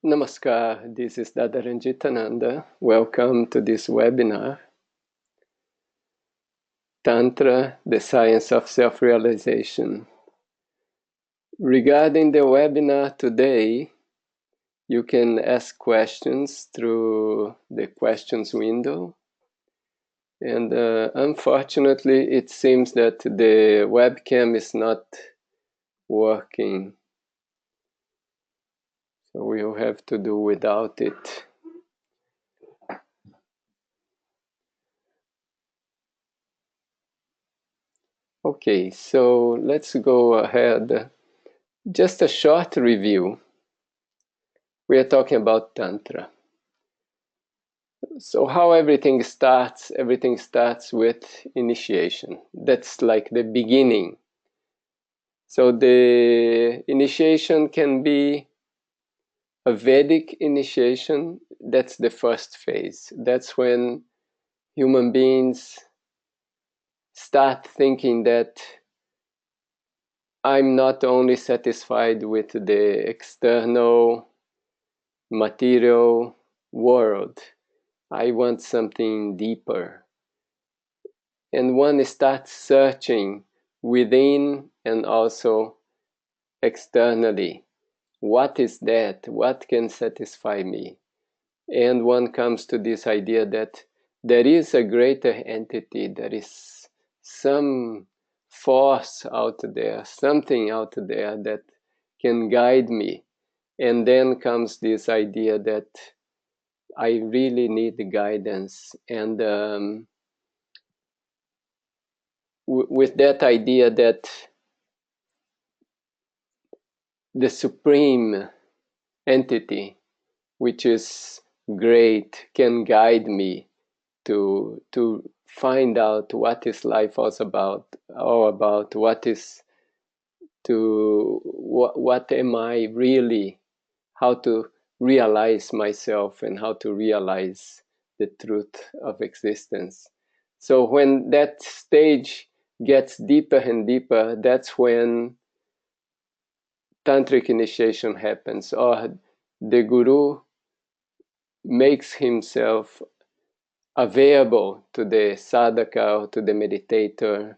Namaskar, this is Dada Rainjitananda. Welcome to this webinar, Tantra, the Science of Self-Realization. Regarding the webinar today, you can ask questions through the questions window. And unfortunately, it seems that the webcam is not working. So we'll have to do without it. Okay, so let's go ahead. Just a short review. We are talking about Tantra. So how everything starts with initiation. That's like the beginning. So the initiation can be a Vedic initiation. That's the first phase. That's when human beings start thinking that I'm not only satisfied with the external material world. I want something deeper. And one starts searching within and also externally. What is that? What can satisfy me? And one comes to this idea that there is a greater entity, there is some force out there, something out there that can guide me. And then comes this idea that I really need guidance. And with that idea that the supreme entity, which is great, can guide me to find out what is life all about, what is what am I really, how to realize myself and how to realize the truth of existence. So when that stage gets deeper and deeper, that's when tantric initiation happens, or the guru makes himself available to the sadhaka or to the meditator,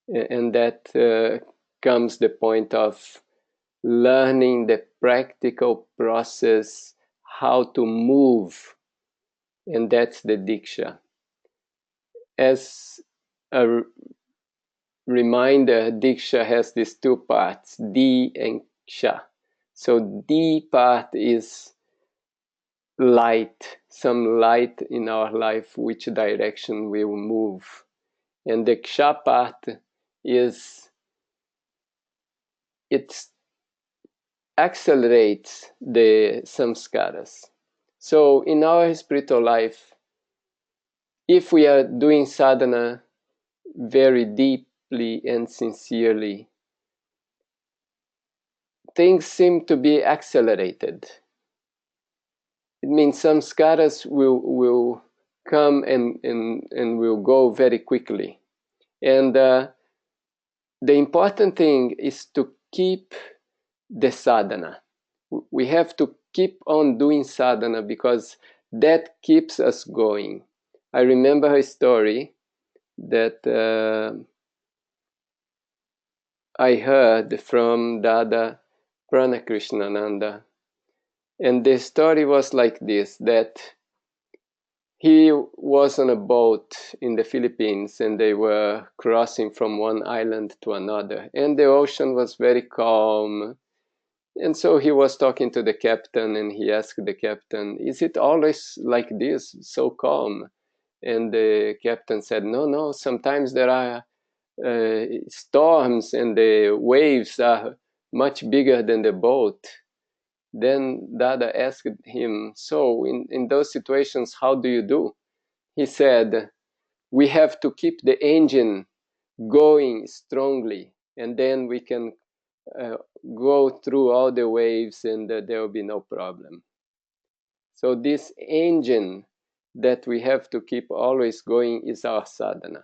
and that comes the point of learning the practical process, how to move, and that's the diksha. As a reminder, diksha has these two parts, di and ksha. So di part is light, some light in our life, which direction we will move. And the ksha part is, it accelerates the samskaras. So in our spiritual life, if we are doing sadhana very deeply and sincerely, things seem to be accelerated. It means samskaras will come and will go very quickly. And the important thing is to keep the sadhana. We have to keep on doing sadhana because that keeps us going. I remember a story that I heard from Dada Pranakrishnananda. And the story was like this, that he was on a boat in the Philippines and they were crossing from one island to another. And the ocean was very calm. And so he was talking to the captain and he asked the captain, is it always like this, so calm? And the captain said, no, sometimes there are storms and the waves are much bigger than the boat. Then Dada asked him, so in those situations, how do you do? He said, we have to keep the engine going strongly, and then we can go through all the waves and there will be no problem. So this engine that we have to keep always going is our sadhana.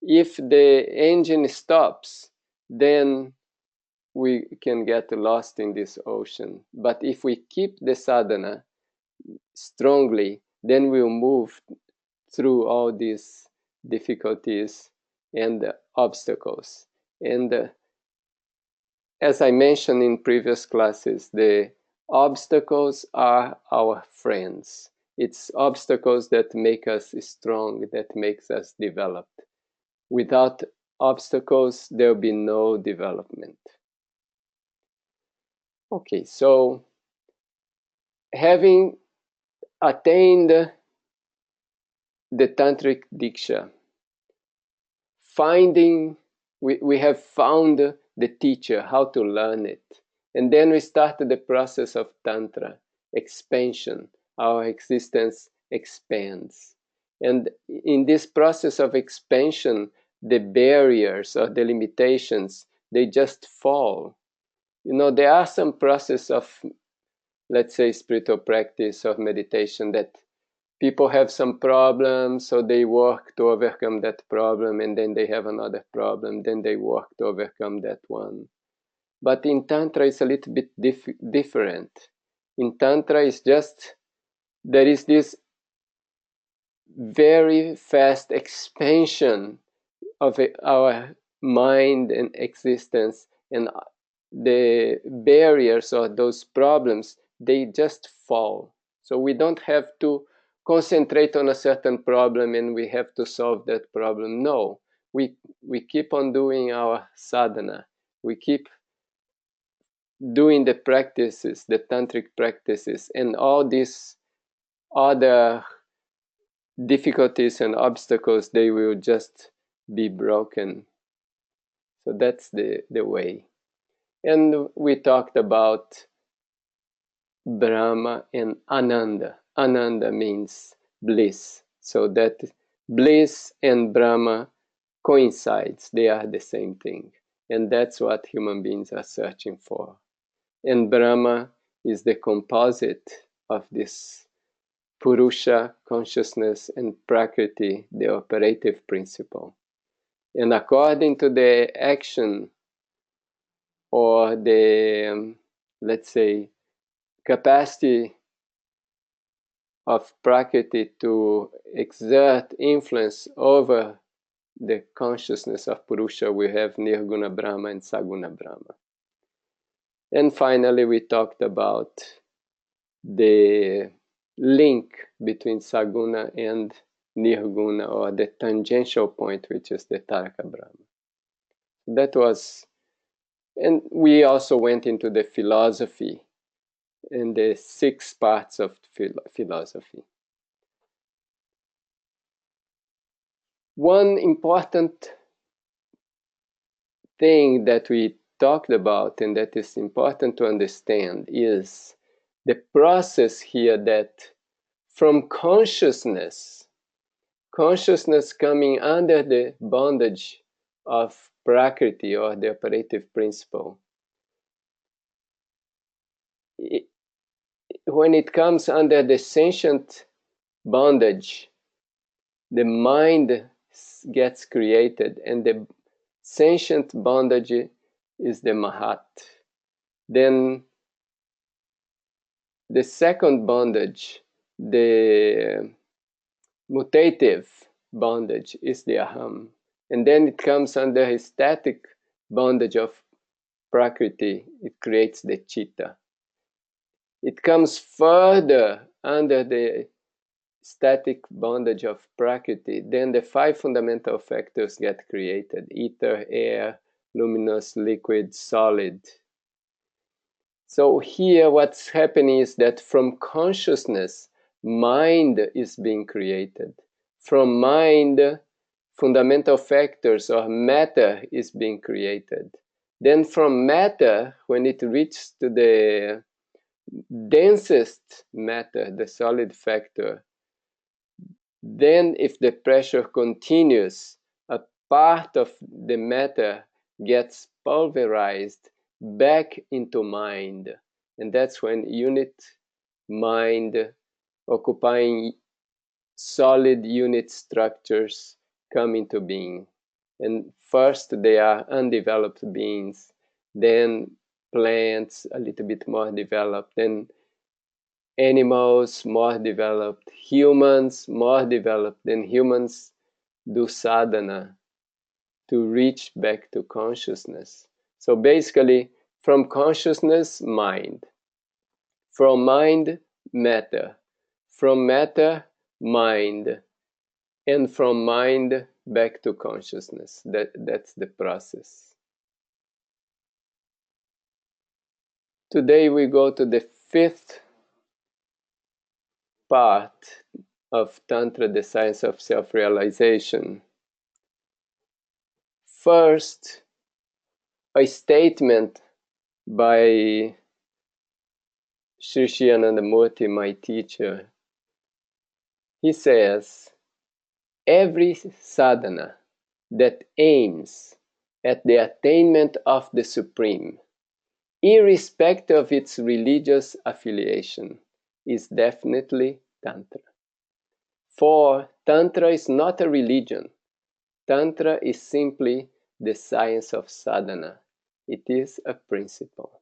If the engine stops, then we can get lost in this ocean. But if we keep the sadhana strongly, then we'll move through all these difficulties and obstacles. And as I mentioned in previous classes, the obstacles are our friends. It's obstacles that make us strong, that makes us develop. Without obstacles, there will be no development. Okay, so having attained the Tantric Diksha, we have found the teacher, how to learn it. And then we started the process of Tantra, expansion. Our existence expands. And in this process of expansion, the barriers or the limitations, they just fall. You know, there are some process of, let's say, spiritual practice or meditation that people have some problems, so they work to overcome that problem, and then they have another problem, then they work to overcome that one. But in Tantra, it's a little bit different. In Tantra, it's just, there is this very fast expansion of our mind and existence, and the barriers or those problems, they just fall. So we don't have to concentrate on a certain problem and we have to solve that problem. No, we keep on doing our sadhana. We keep doing the practices, the tantric practices, and all these other difficulties and obstacles, they will just be broken. So that's the way. And we talked about Brahma and Ananda. Ananda means bliss. So that bliss and Brahma coincides. They are the same thing. And that's what human beings are searching for. And Brahma is the composite of this Purusha, consciousness, and Prakriti, the operative principle. And according to the action or the, let's say, capacity of Prakriti to exert influence over the consciousness of Purusha, we have Nirguna Brahma and Saguna Brahma. And finally, we talked about the link between Saguna and Nirguna, or the tangential point, which is the Taraka Brahma. That was, and we also went into the philosophy and the 6 parts of philosophy. One important thing that we talked about and that is important to understand is the process here that from consciousness coming under the bondage of Prakriti or the operative principle, when it comes under the sentient bondage, the mind gets created, and the sentient bondage is the Mahat. Then the second bondage, the mutative bondage, is the Aham. And then it comes under a static bondage of Prakriti. It creates the Chitta. It comes further under the static bondage of Prakriti. Then the 5 fundamental factors get created: ether, air, luminous, liquid, solid. So here what's happening is that from consciousness, mind is being created. From mind, fundamental factors or matter is being created. Then from matter, when it reaches to the densest matter, the solid factor, then if the pressure continues, a part of the matter gets pulverized back into mind. And that's when unit mind, occupying solid unit structures, come into being. And first they are undeveloped beings, then plants a little bit more developed, then animals more developed, humans more developed, then humans do sadhana to reach back to consciousness. So basically, from consciousness, mind. From mind, matter. From matter, mind. And from mind, back to consciousness. That's the process. Today we go to the fifth part of Tantra, the science of self-realization. First, a statement by Sri Anandamurti, my teacher. He says, every sadhana that aims at the attainment of the Supreme, irrespective of its religious affiliation, is definitely Tantra. For Tantra is not a religion. Tantra is simply the science of sadhana. It is a principle.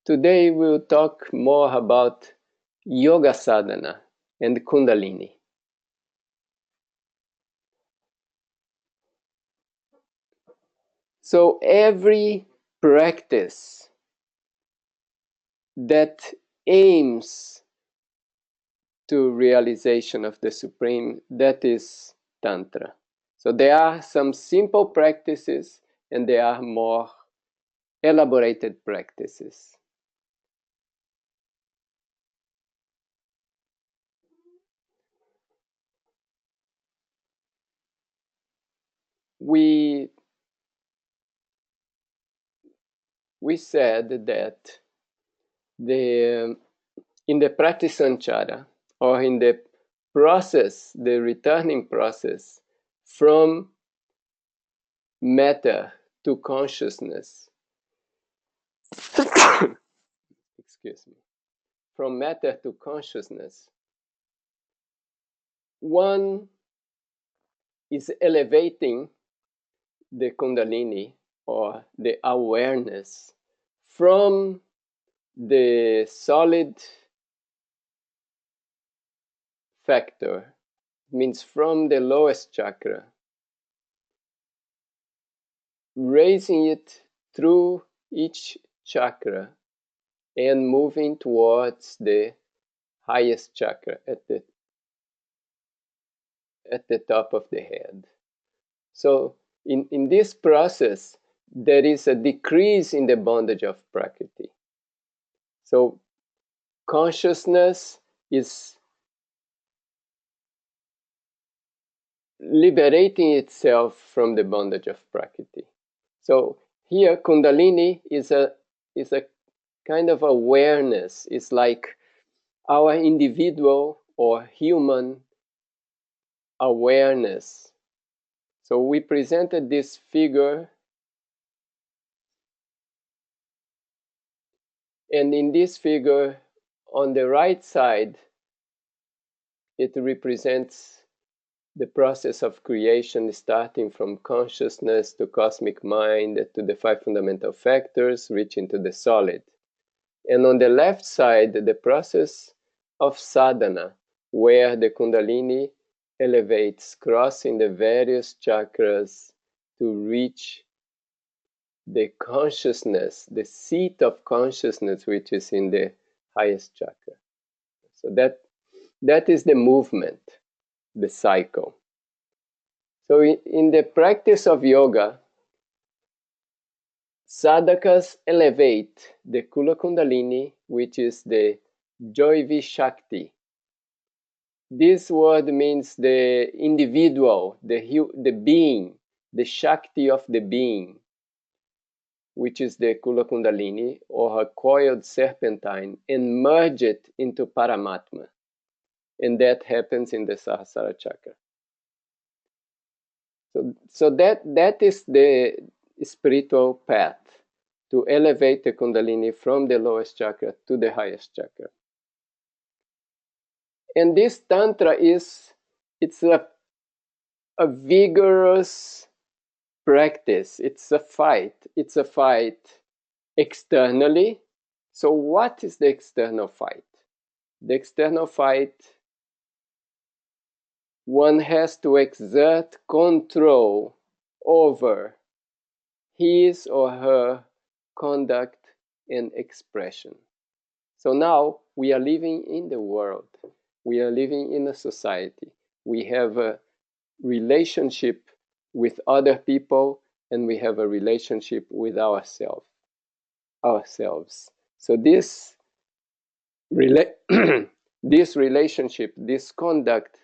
Today we'll talk more about yoga sadhana and kundalini. So every practice that aims to realization of the Supreme, that is Tantra. So there are some simple practices and there are more elaborated practices. We said that in the practice sanchara, or in the process, the returning process from matter to consciousness, excuse me, from matter to consciousness, one is elevating the kundalini or the awareness from the solid factor, means from the lowest chakra, raising it through each chakra and moving towards the highest chakra at the top of the head. So in this process, there is a decrease in the bondage of Prakriti. So consciousness is liberating itself from the bondage of Prakriti. So here Kundalini is a kind of awareness. It's like our individual or human awareness. So we presented this figure, and in this figure on the right side it represents the process of creation, starting from consciousness to cosmic mind to the five fundamental factors, reaching to the solid. And on the left side, the process of sadhana, where the Kundalini elevates, crossing the various chakras to reach the consciousness, the seat of consciousness, which is in the highest chakra. So that is the movement, the cycle. So in the practice of yoga, sadhakas elevate the Kula Kundalini, which is the Joivi Shakti. This word means the individual, the being, the Shakti of the being, which is the Kula Kundalini, or a coiled serpentine, and merge it into Paramatma. And that happens in the Sahasrara Chakra. So that is the spiritual path, to elevate the Kundalini from the lowest chakra to the highest chakra. And this Tantra it's a vigorous practice. It's a fight. It's a fight externally. So what is the external fight? The external fight, one has to exert control over his or her conduct and expression. So now we are living in the world. We are living in a society. We have a relationship with other people, and we have a relationship with ourselves. So this this relationship, this conduct,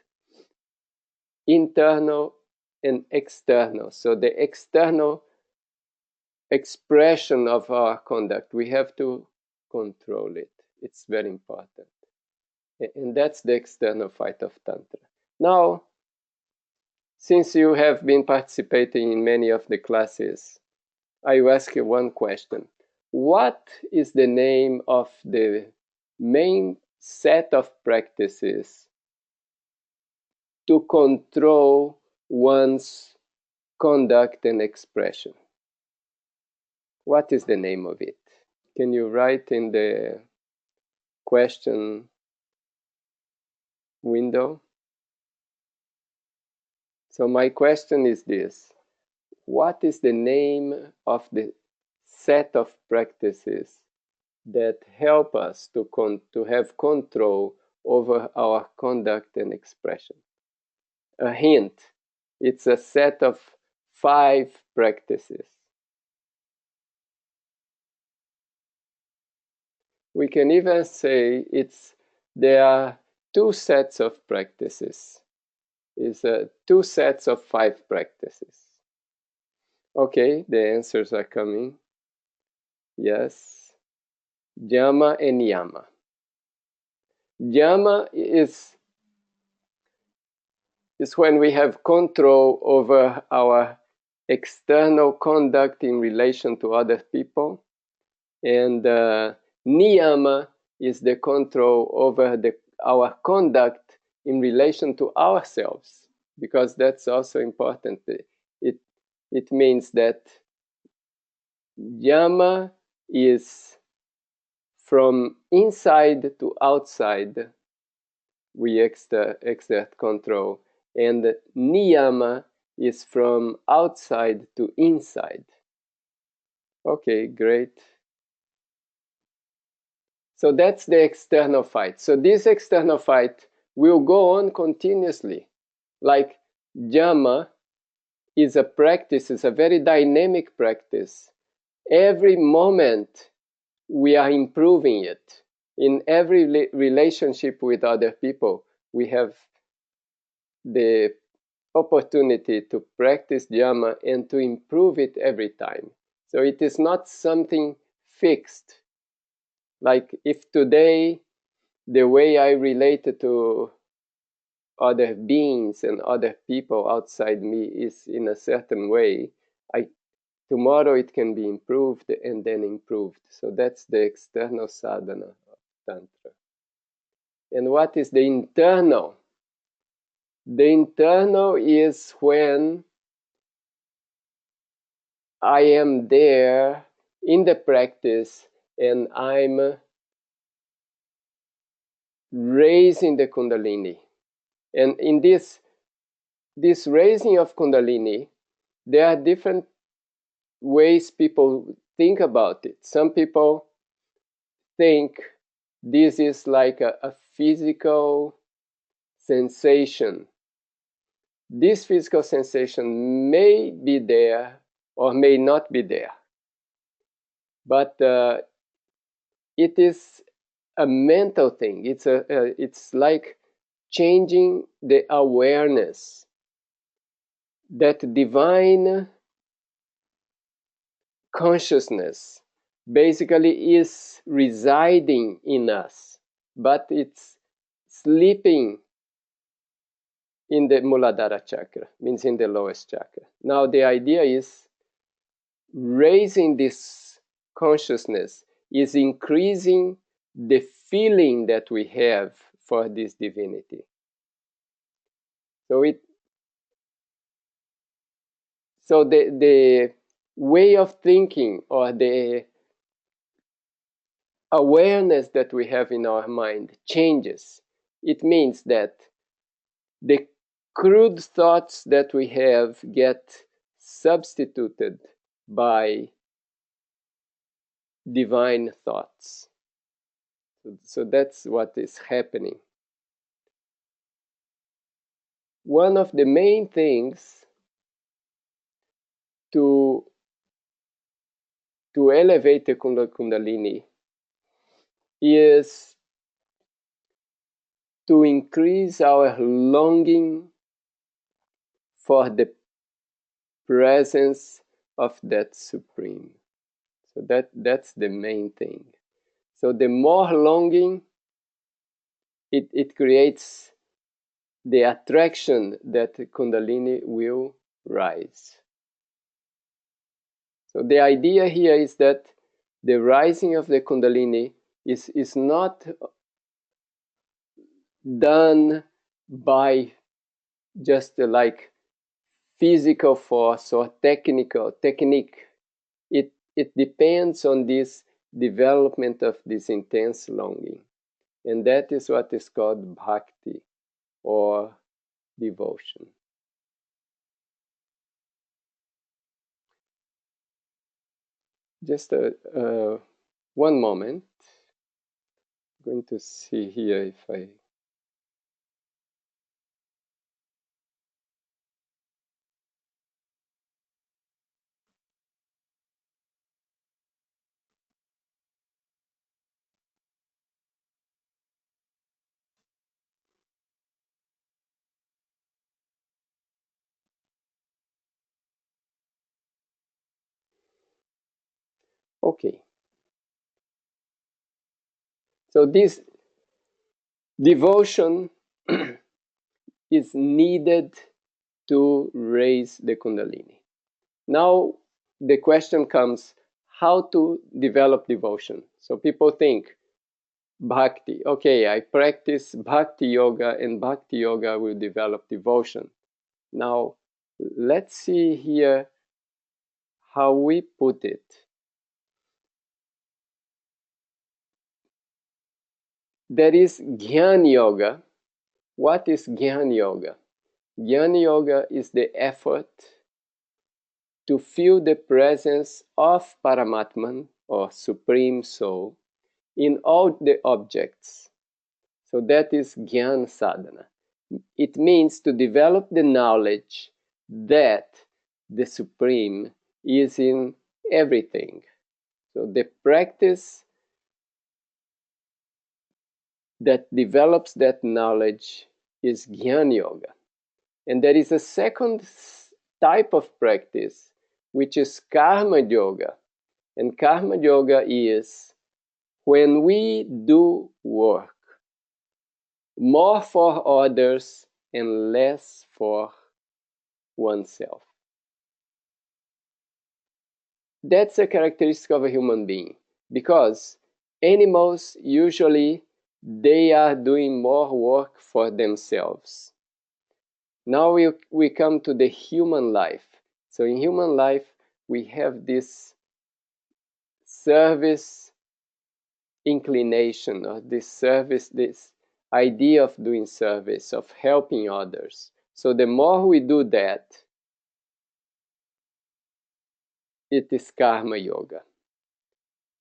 internal and external. So the external expression of our conduct, we have to control it. It's very important. And that's the external fight of Tantra. Now, since you have been participating in many of the classes, I will ask you one question. What is the name of the main set of practices to control one's conduct and expression? What is the name of it? Can you write in the question window? So my question is this. What is the name of the set of practices that help us to have control over our conduct and expression? A hint, it's a set of 5 practices. We can even say there are 2 sets of practices. It's 2 sets of 5 practices. Okay, the answers are coming. Yes. Yama and Niyama. Yama is when we have control over our external conduct in relation to other people. And Niyama is the control over our conduct in relation to ourselves, because that's also important. It means that Yama is from inside to outside, we exert control, and Niyama is from outside to inside. Okay, great. So that's the external fight. So this external fight will go on continuously. Like Yama is a practice, it's a very dynamic practice. Every moment we are improving it. In every relationship with other people, we have the opportunity to practice Yama and to improve it every time. So it is not something fixed. Like if today the way I relate to other beings and other people outside me is in a certain way, tomorrow it can be improved and then improved. So that's the external sadhana of Tantra. And what is the internal? The internal is when I am there in the practice and I'm raising the Kundalini. And in this raising of Kundalini, there are different ways people think about it. Some people think this is like a physical sensation. This physical sensation may be there or may not be there. But it is a mental thing. It's like changing the awareness. That divine consciousness basically is residing in us, but it's sleeping in the Muladhara chakra, means in the lowest chakra. Now the idea is raising this consciousness is increasing the feeling that we have for this divinity. So the way of thinking, or the awareness that we have in our mind, changes. It means that the crude thoughts that we have get substituted by divine thoughts. So that's what is happening. One of the main things to elevate the Kundalini is to increase our longing for the presence of that Supreme. So that's the main thing. So the more longing, it creates the attraction that Kundalini will rise. So the idea here is that the rising of the Kundalini is not done by just like physical force or technique. It depends on this development of this intense longing. And that is what is called Bhakti, or devotion. Just one moment. I'm going to see here if I... Okay. So this devotion is needed to raise the Kundalini. Now the question comes, how to develop devotion? So people think, Bhakti. Okay, I practice Bhakti Yoga, and Bhakti Yoga will develop devotion. Now, let's see here how we put it. There is Jnana Yoga. What is Jnana Yoga? Jnana Yoga is the effort to feel the presence of Paramatman, or Supreme Soul, in all the objects. So that is Jnana Sadhana. It means to develop the knowledge that the Supreme is in everything. So the practice that develops that knowledge is Jnana Yoga. And there is a second type of practice, which is Karma Yoga. And Karma Yoga is when we do work more for others and less for oneself. That's a characteristic of a human being, because animals usually they are doing more work for themselves. Now we come to the human life. So in human life, we have this service inclination, or this idea of doing service, of helping others. So the more we do that, it is Karma Yoga.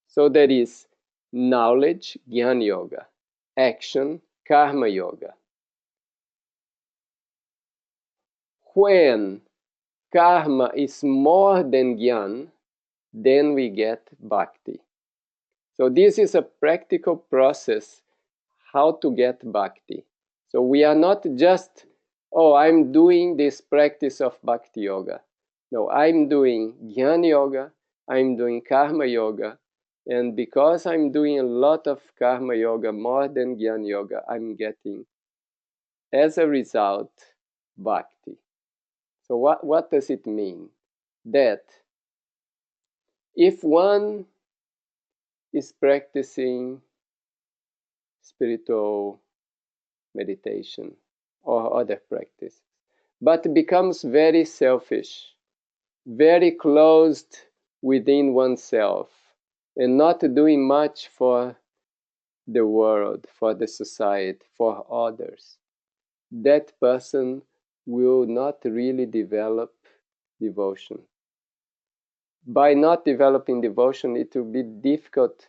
So there is knowledge, Jnana Yoga; action, Karma Yoga. When karma is more than Jnana, then we get Bhakti. So this is a practical process how to get Bhakti. So we are not just, oh, I'm doing this practice of Bhakti Yoga. No, I'm doing Jnana Yoga, I'm doing Karma Yoga, and because I'm doing a lot of Karma Yoga more than Jnana Yoga, I'm getting, as a result, Bhakti. So what does it mean? That if one is practicing spiritual meditation or other practice, but becomes very selfish, very closed within oneself and not doing much for the world, for the society, for others, that person will not really develop devotion. By not developing devotion, it will be difficult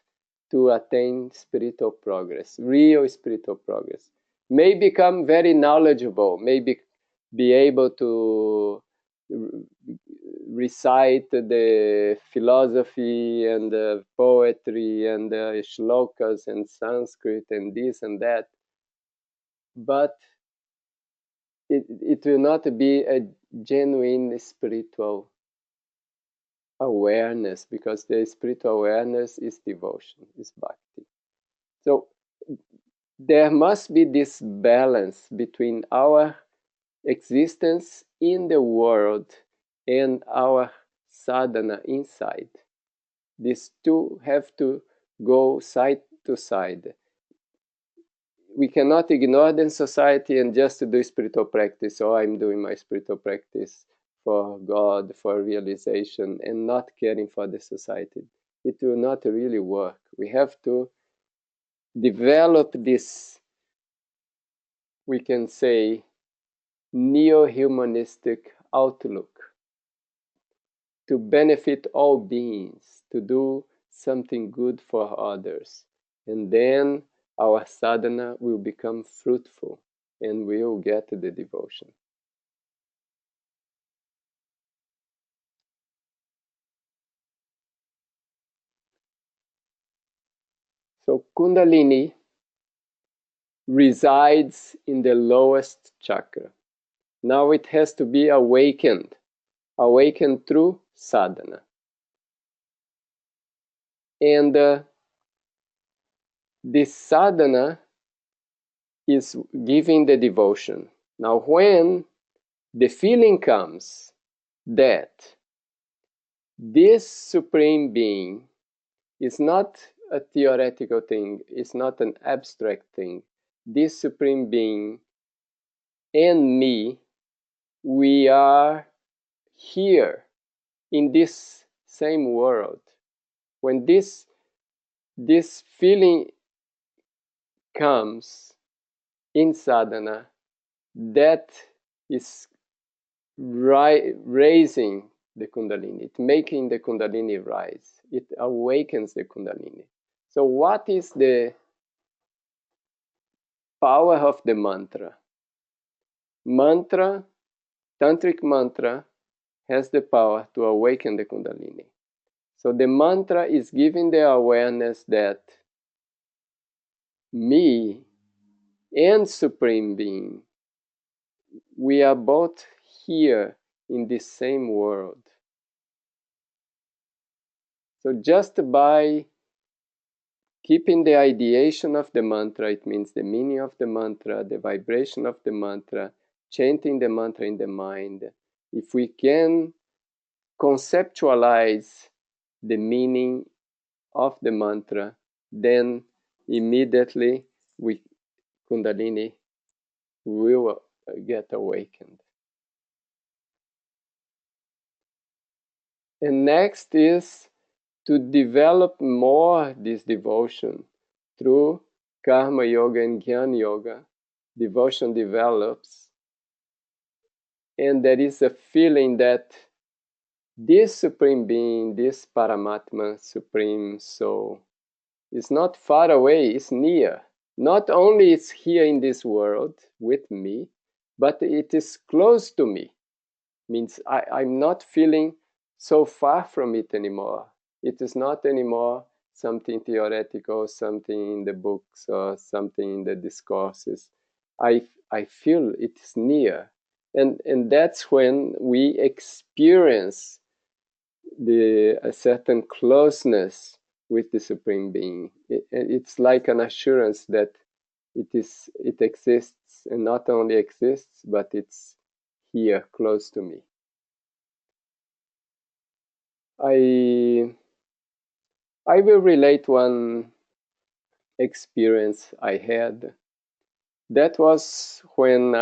to attain spiritual progress, real spiritual progress. May become very knowledgeable, may be able to recite the philosophy and the poetry and the shlokas and Sanskrit and this and that, but it will not be a genuine spiritual awareness, because the spiritual awareness is devotion, is bhakti. So there must be this balance between our existence in the world and our sadhana inside. These two have to go side to side. We cannot ignore the society and just do spiritual practice. Oh, I'm doing my spiritual practice for God, for realization, and not caring for the society. It will not really work. We have to develop this, we can say, neo-humanistic outlook to benefit all beings, to do something good for others. And then our sadhana will become fruitful and we will get the devotion. So Kundalini resides in the lowest chakra. Now it has to be awakened through sadhana. And this sadhana is giving the devotion. Now when the feeling comes that this Supreme Being is not a theoretical thing, it's not an abstract thing. This Supreme Being and me, we are here in this same world. When this feeling comes in sadhana, that is raising the Kundalini, it's making the Kundalini rise. It awakens the Kundalini. So what is the power of the mantra? Mantra, tantric mantra, has the power to awaken the Kundalini. So the mantra is giving the awareness that me and Supreme Being, we are both here in this same world. So just by keeping the ideation of the mantra, it means the meaning of the mantra, the vibration of the mantra, chanting the mantra in the mind. If we can conceptualize the meaning of the mantra, then immediately Kundalini will get awakened. And next is to develop more this devotion through Karma Yoga and Jnana Yoga. Devotion develops, and there is a feeling that this Supreme Being, this Paramatma, Supreme Soul, is not far away, it's near. Not only it's here in this world with me, but it is close to me. Means I'm not feeling so far from it anymore. It is not anymore something theoretical, something in the books or something in the discourses. I feel it is near. And that's when we experience a certain closeness with the Supreme Being. It's like an assurance that it exists, and not only exists, but it's here, close to me. I will relate one experience I had. That was when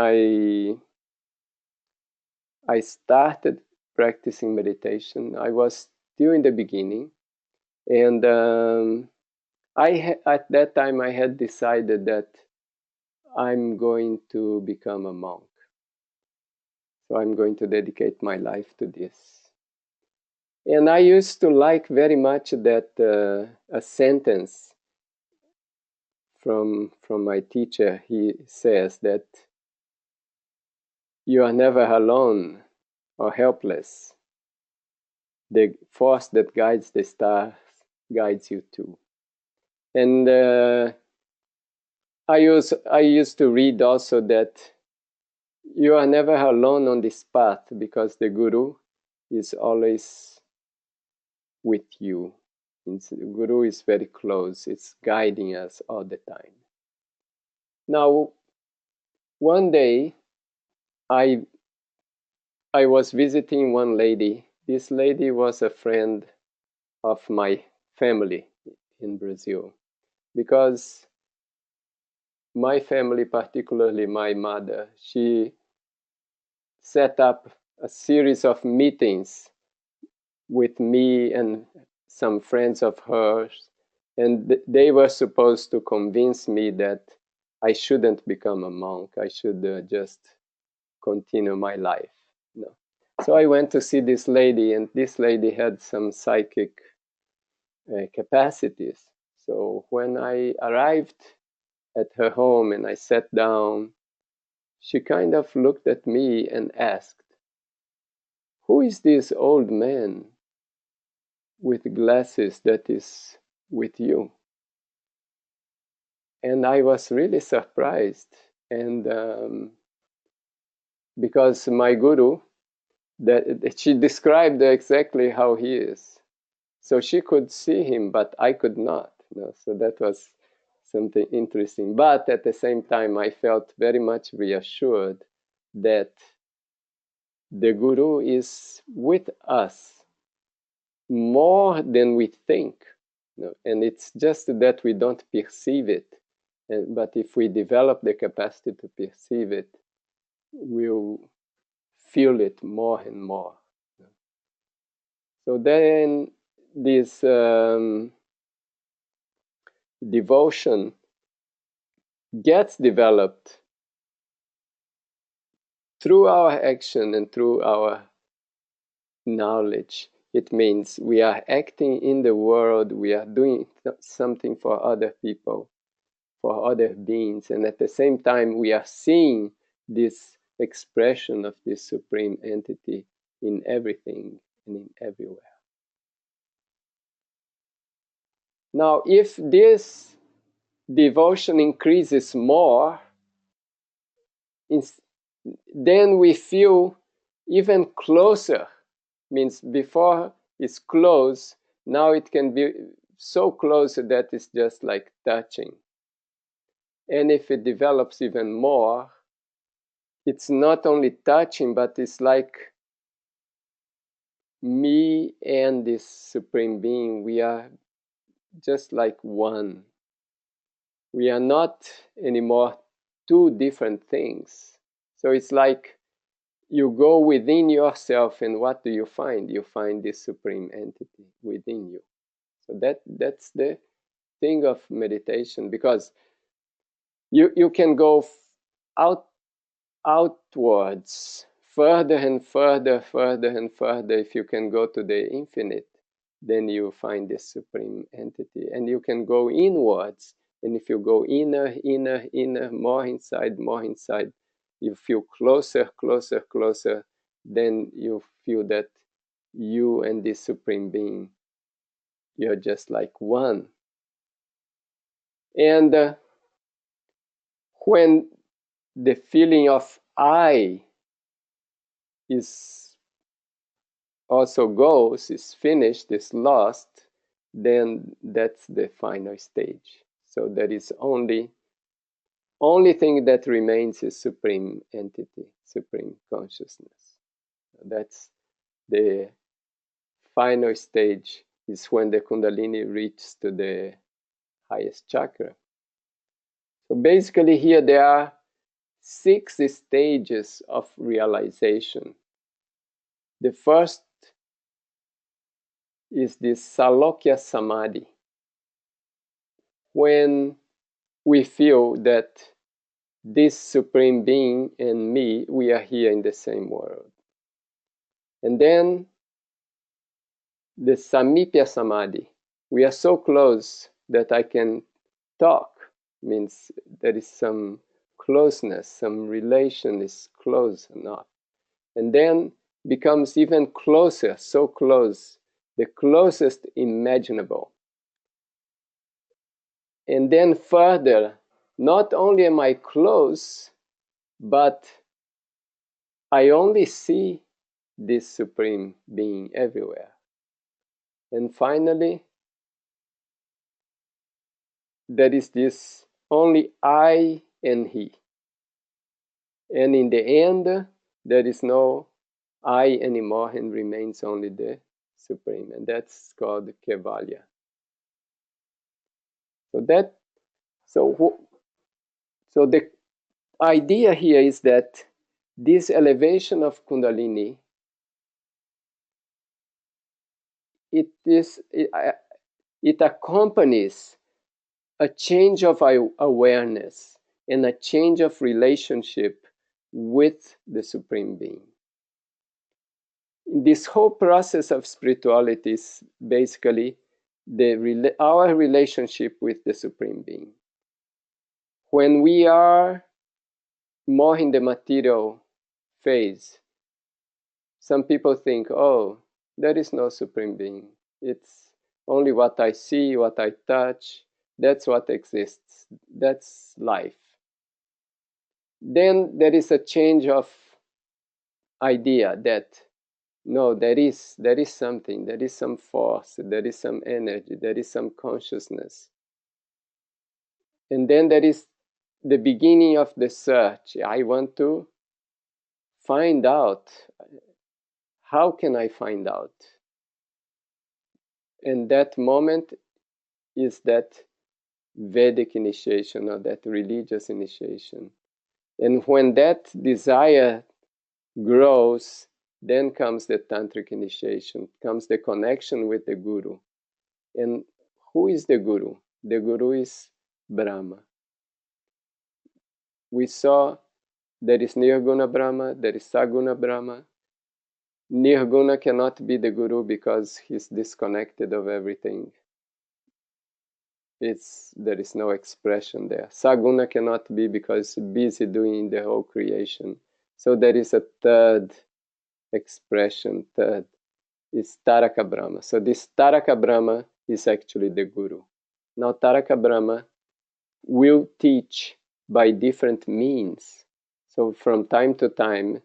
I started practicing meditation. I was still in the beginning, and at that time I had decided that I'm going to become a monk. So I'm going to dedicate my life to this. And I used to like very much that a sentence from my teacher. He says that you are never alone or helpless. The force that guides the stars guides you too. And I used to read also that you are never alone on this path because the Guru is always with you. The Guru is very close. It's guiding us all the time. Now, one day, I was visiting one lady. This lady was a friend of my family in Brazil, because my family, particularly my mother, she set up a series of meetings with me and some friends of hers, and they were supposed to convince me that I shouldn't become a monk. I should just continue my life. No. So I went to see this lady, and this lady had some psychic capacities. So when I arrived at her home and I sat down, she kind of looked at me and asked, "Who is this old man with glasses that is with you?" And I was really surprised. And because my guru, that she described exactly how he is. So she could see him, but I could not. So that was something interesting. But at the same time, I felt very much reassured that the Guru is with us more than we think. And it's just that we don't perceive it. But if we develop the capacity to perceive it, we'll feel it more and more. So then this devotion gets developed through our action and through our knowledge. It means we are acting in the world, we are doing something for other people, for other beings, and at the same time we are seeing this expression of this supreme entity in everything and in everywhere. Now, if this devotion increases more, then we feel even closer. Means before it's close, now it can be so close that it's just like touching. And if it develops even more, it's not only touching, but it's like me and this Supreme Being, we are just like one. We are not anymore two different things. So it's like you go within yourself, and what do you find? You find this supreme entity within you. So that's the thing of meditation, because you can go outwards further and further, further and further. If you can go to the infinite, then you find this supreme entity. And you can go inwards, and if you go inner, inner, inner, more inside, you feel closer, closer, closer, then you feel that you and this Supreme Being, you're just like one. And when the feeling of I is also goes, is finished, is lost, then that's the final stage. So there is only thing that remains is supreme entity, supreme consciousness. That's the final stage, is when the Kundalini reaches to the highest chakra. So basically here there are 6 stages of realization. The first is this Salokya Samadhi, when we feel that this Supreme Being and me, we are here in the same world. And then the Samipya Samadhi, we are so close that I can talk, means there is some closeness, some relation is close enough. And then becomes even closer, so close, the closest imaginable. And then further, not only am I close, but I only see this Supreme Being everywhere. And finally, there is this only I and He. And in the end, there is no I anymore and remains only the Supreme. And that's called Kevalya. So the idea here is that this elevation of Kundalini, it accompanies a change of awareness and a change of relationship with the Supreme Being. This whole process of spirituality is basically our relationship with the Supreme Being. When we are more in the material phase, some people think, oh, there is no Supreme Being. It's only what I see, what I touch. That's what exists. That's life. Then there is a change of idea that no, there is something, there is some force, there is some energy, there is some consciousness. And then there is the beginning of the search. I want to find out. How can I find out? And that moment is that Vedic initiation or that religious initiation. And when that desire grows, then comes the Tantric initiation, comes the connection with the Guru. And who is the Guru? The Guru is Brahma. We saw there is Nirguna Brahma, there is Saguna Brahma. Nirguna cannot be the Guru because he's disconnected of everything. There is no expression there. Saguna cannot be because he's busy doing the whole creation. So there is a third expression, is Taraka Brahma. So this Taraka Brahma is actually the Guru. Now Taraka Brahma will teach by different means. So from time to time,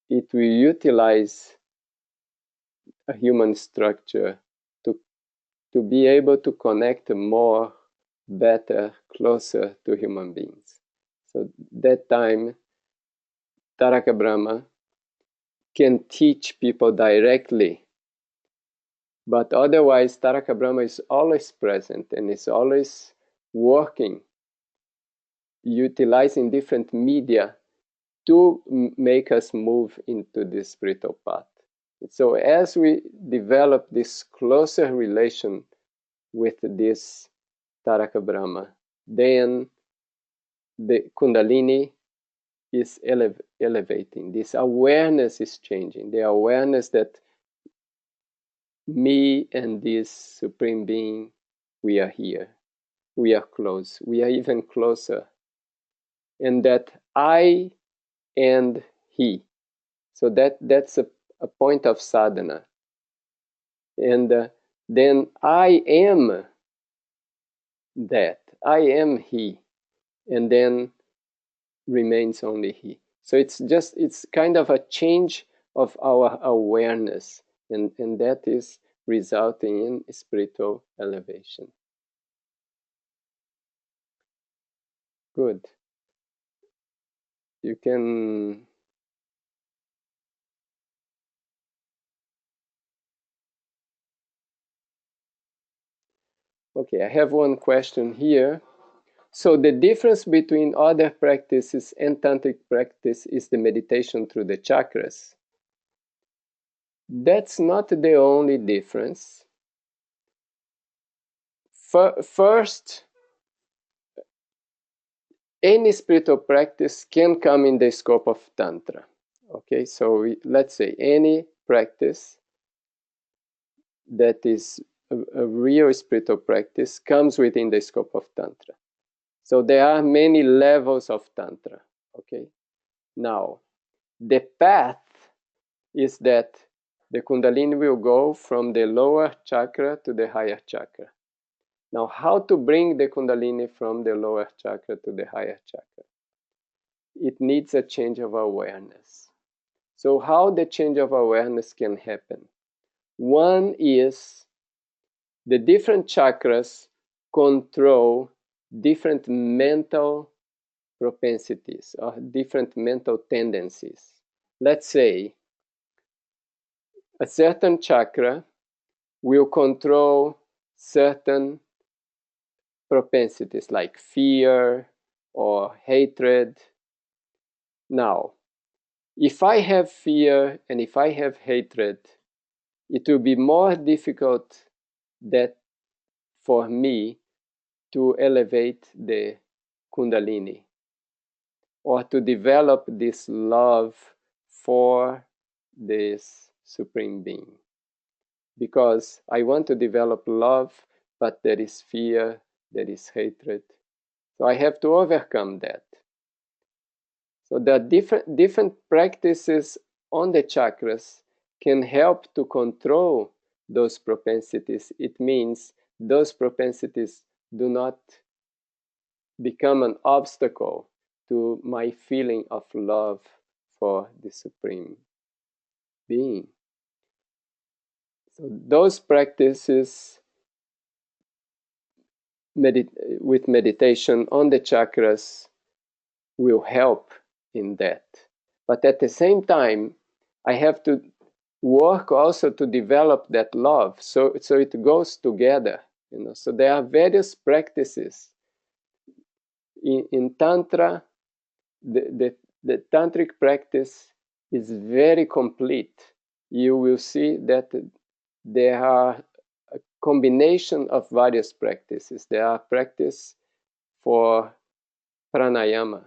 it will utilize a human structure to be able to connect more, better, closer to human beings. So that time, Taraka Brahma can teach people directly. But otherwise, Taraka Brahma is always present and is always working, utilizing different media to make us move into this spiritual path. So as we develop this closer relation with this Taraka Brahma, then the Kundalini is elevating. This awareness is changing. The awareness that me and this Supreme Being, we are here. We are close. We are even closer. And that I and He. So that's a point of sadhana. And then I am that. I am He. And then remains only He. So it's kind of a change of our awareness. And that is resulting in spiritual elevation. Good. You can... Okay, I have one question here. So the difference between other practices and tantric practice is the meditation through the chakras. That's not the only difference. First, any spiritual practice can come in the scope of Tantra. Okay, so let's say any practice that is a real spiritual practice comes within the scope of Tantra. So there are many levels of Tantra. Okay, now the path is that the Kundalini will go from the lower chakra to the higher chakra. Now, how to bring the Kundalini from the lower chakra to the higher chakra? It needs a change of awareness. So how the change of awareness can happen? One is the different chakras control different mental propensities or different mental tendencies. Let's say a certain chakra will control certain propensities like fear or hatred. Now, if I have fear and if I have hatred, it will be more difficult that for me to elevate the Kundalini or to develop this love for this Supreme Being. Because I want to develop love, but there is fear, there is hatred. So I have to overcome that. So the different practices on the chakras can help to control those propensities. It means those propensities do not become an obstacle to my feeling of love for the Supreme Being. So those practices with meditation on the chakras will help in that. But at the same time, I have to work also to develop that love. So it goes together. So there are various practices. In Tantra, the tantric practice is very complete. You will see that there are a combination of various practices. There are practices for pranayama,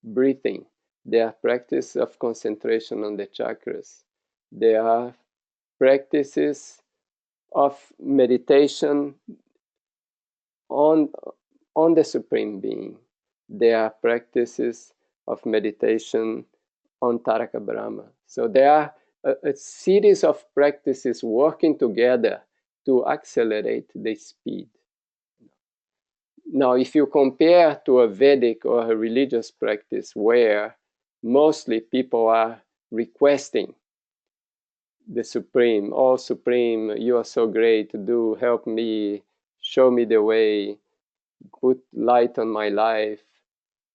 breathing. There are practices of concentration on the chakras. There are practices of meditation on the Supreme Being. There are practices of meditation on Taraka Brahma. So there are a series of practices working together to accelerate the speed. Now, if you compare to a Vedic or a religious practice where mostly people are requesting the Supreme, oh Supreme, you are so great, do help me, show me the way, put light on my life.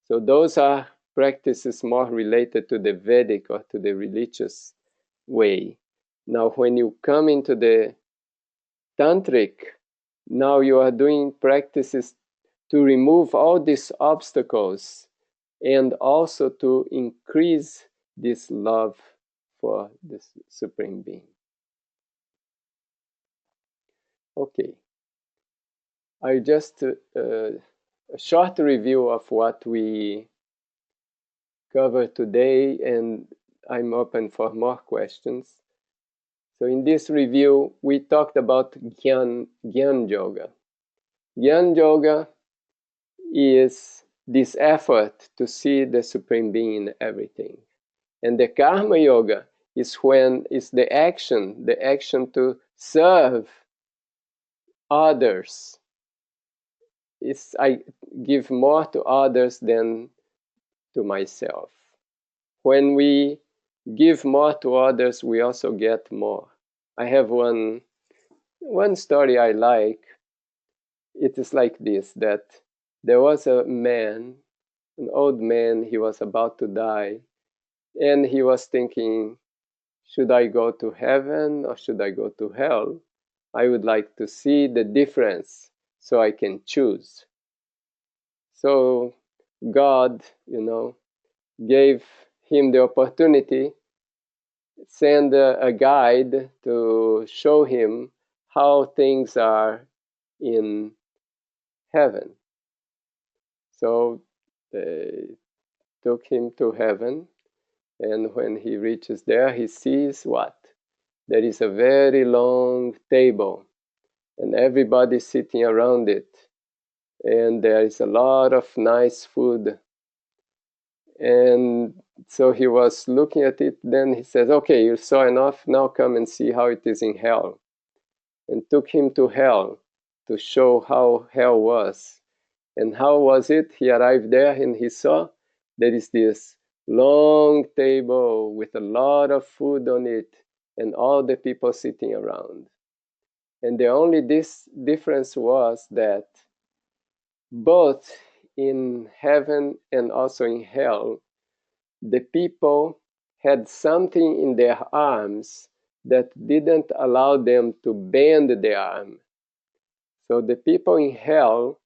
So those are practices more related to the Vedic or to the religious way. Now, when you come into the Tantric, now you are doing practices to remove all these obstacles and also to increase this love for the Supreme Being. Okay, I just a short review of what we covered today, and I'm open for more questions. So in this review, we talked about Gyan Yoga. Gyan Yoga is this effort to see the Supreme Being in everything. And the Karma Yoga is the action to serve others. I give more to others than to myself. When we give more to others, we also get more. I have one story I like. It is like this, that there was a man, an old man, he was about to die, and he was thinking, should I go to heaven or should I go to hell? I would like to see the difference so I can choose. So God, gave him the opportunity send a guide to show him how things are in heaven. So they took him to heaven, and when he reaches there, he sees what? There is a very long table, and everybody sitting around it, and there is a lot of nice food. And so he was looking at it, then he says, okay, you saw enough, now come and see how it is in hell. And took him to hell to show how hell was. And how was it? He arrived there and he saw there is this long table with a lot of food on it and all the people sitting around. And the only difference was that both in heaven and also in hell, the people had something in their arms that didn't allow them to bend the arm. So the people in hell,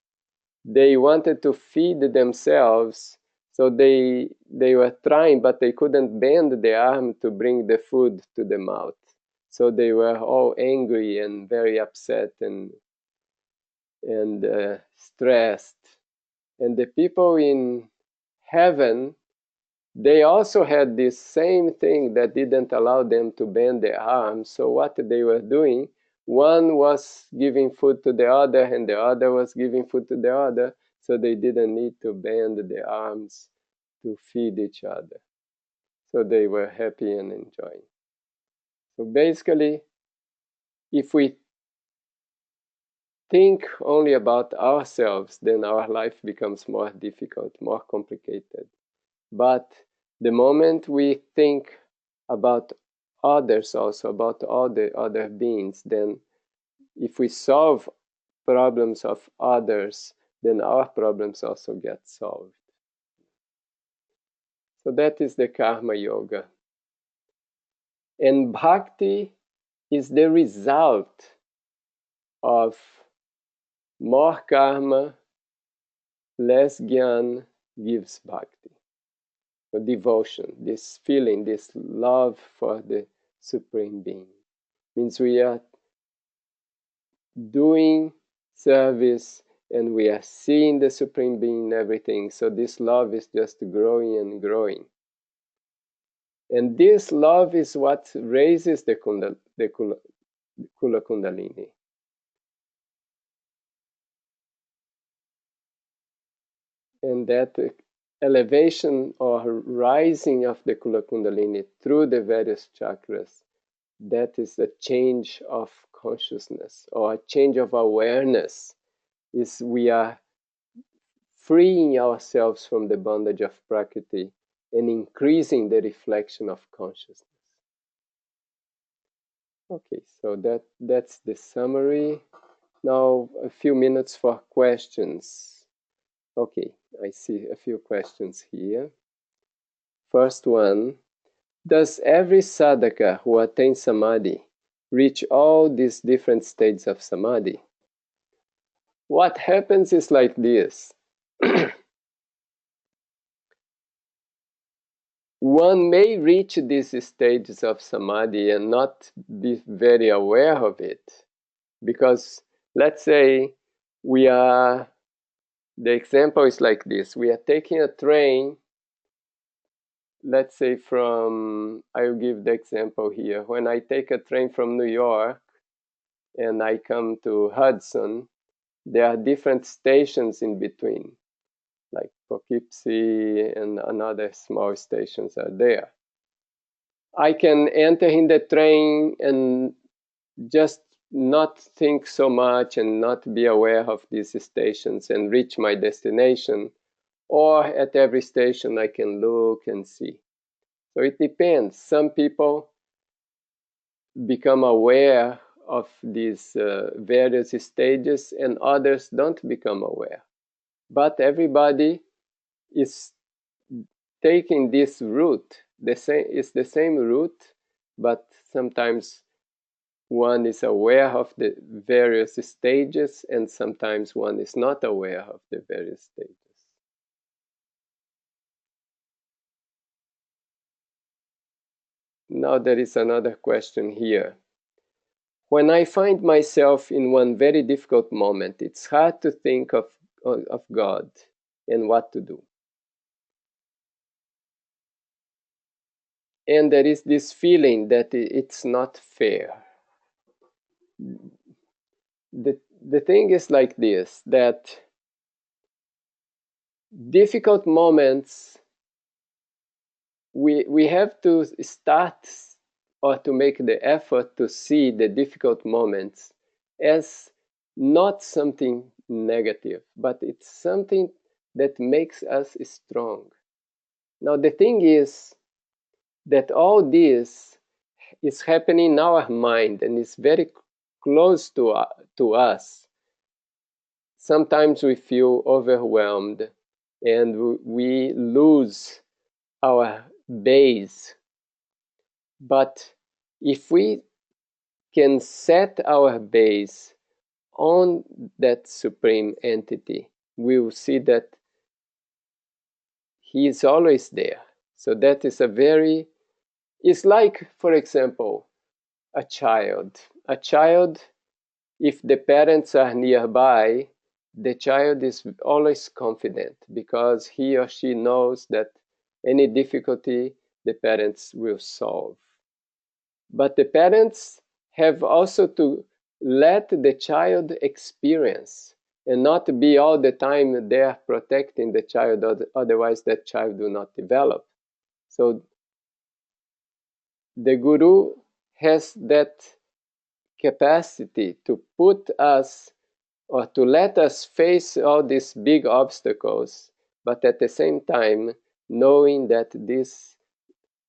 they wanted to feed themselves, so they were trying, but they couldn't bend the arm to bring the food to the mouth. So they were all angry and very upset and stressed. And the people in heaven, they also had this same thing that didn't allow them to bend their arms. So what they were doing, one was giving food to the other and the other was giving food to the other, so they didn't need to bend their arms to feed each other. So they were happy and enjoying. So basically, if we think only about ourselves, then our life becomes more difficult, more complicated. But the moment we think about others also, about all the other beings, then if we solve problems of others, then our problems also get solved. So that is the Karma Yoga. And Bhakti is the result of more karma, less jnana gives Bhakti. So devotion, this feeling, this love for the Supreme Being, means we are doing service and we are seeing the Supreme Being in everything. So this love is just growing and growing. And this love is what raises the Kula Kundalini. And that elevation or rising of the Kula Kundalini through the various chakras, that is a change of consciousness or a change of awareness. Is we are freeing ourselves from the bondage of Prakriti and increasing the reflection of consciousness. Okay, so that's the summary. Now a few minutes for questions. Okay, I see a few questions here. First one, does every sadhaka who attains Samadhi reach all these different states of Samadhi? What happens is like this. One may reach these stages of Samadhi and not be very aware of it. Because let's say the example is like this. We are taking a train, let's say I'll give the example here. When I take a train from New York and I come to Hudson, there are different stations in between, like Poughkeepsie and another small stations are there. I can enter in the train and just not think so much and not be aware of these stations and reach my destination. Or at every station I can look and see. So it depends. Some people become aware of these various stages and others don't become aware. But everybody is taking this route. It's the same route, but sometimes one is aware of the various stages and sometimes one is not aware of the various stages. Now there is another question here. When I find myself in one very difficult moment, it's hard to think of God and what to do. And there is this feeling that it's not fair. The thing is like this, that difficult moments, we have to start or to make the effort to see the difficult moments as not something negative, but it's something that makes us strong. Now the thing is that all this is happening in our mind and is very close to us. Sometimes we feel overwhelmed and we lose our base. But if we can set our base on that supreme entity, we will see that he is always there. So that is it's like, for example, a child. A child, if the parents are nearby, the child is always confident because he or she knows that any difficulty the parents will solve. But the parents have also to let the child experience and not be all the time there protecting the child, otherwise that child will not develop. So the guru has that capacity to put us or to let us face all these big obstacles, but at the same time knowing that these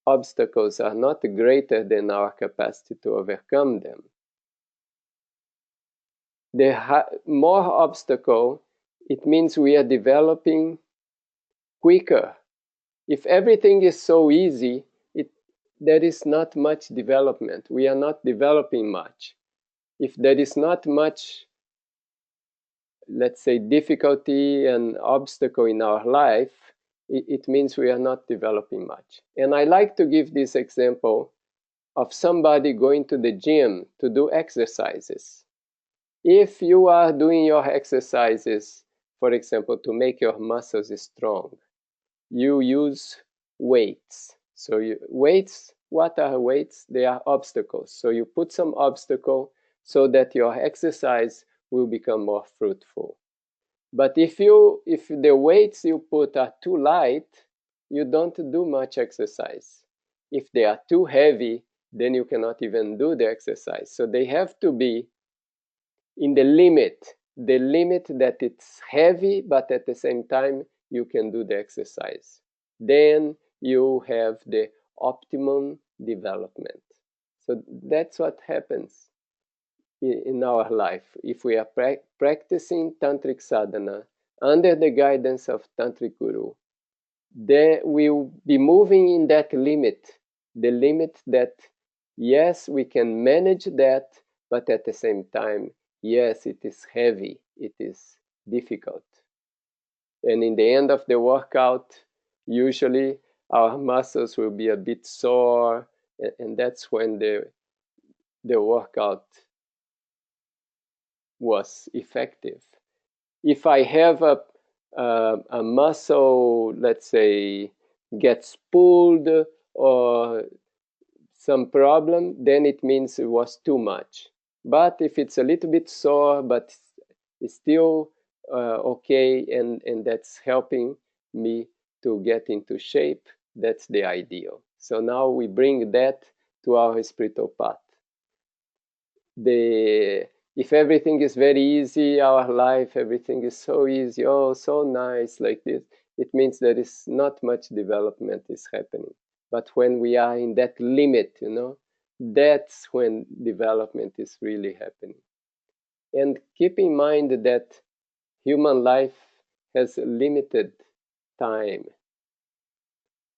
obstacles are not greater than our capacity to overcome them. The more obstacle, it means we are developing quicker. If everything is so easy, there is not much development. We are not developing much. If there is not much, let's say, difficulty and obstacle in our life, it means we are not developing much. And I like to give this example of somebody going to the gym to do exercises. If you are doing your exercises, for example, to make your muscles strong, you use weights. So weights, what are weights? They are obstacles. So you put some obstacle so that your exercise will become more fruitful. But if the weights you put are too light, you don't do much exercise. If they are too heavy, then you cannot even do the exercise. So they have to be in the limit that it's heavy, but at the same time you can do the exercise. Then you have the optimum development. So that's what happens in our life. If we are practicing tantric sadhana under the guidance of tantric guru, then we will be moving in that limit, the limit that yes, we can manage that, but at the same time, yes, it is heavy, it is difficult. And in the end of the workout, usually our muscles will be a bit sore, and that's when the workout was effective. If I have a muscle, let's say, gets pulled or some problem, then it means it was too much. But if it's a little bit sore, but it's still okay, and that's helping me to get into shape, that's the ideal. So now we bring that to our spiritual path. If everything is very easy, our life, everything is so easy, oh, so nice, like this, it means there is not much development is happening. But when we are in that limit, that's when development is really happening. And keep in mind that human life has a limited time.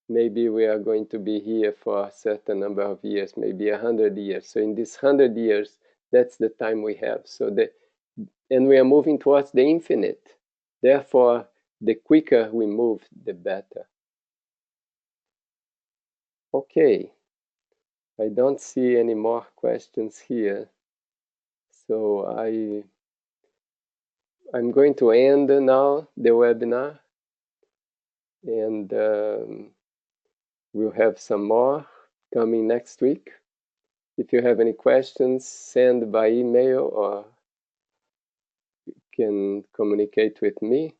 Maybe we are going to be here for a certain number of years, maybe 100 years. So in this 100 years, that's the time we have. And we are moving towards the infinite. Therefore, the quicker we move, the better. Okay. I don't see any more questions here. So I'm going to end now the webinar, and we'll have some more coming next week. If you have any questions, send by email or you can communicate with me.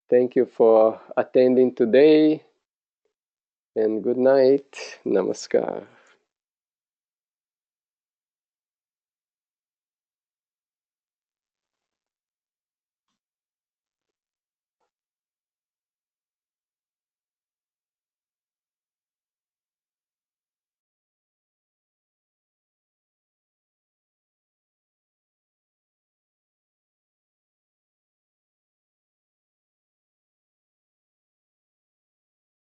Thank you for attending today, and good night. Namaskar.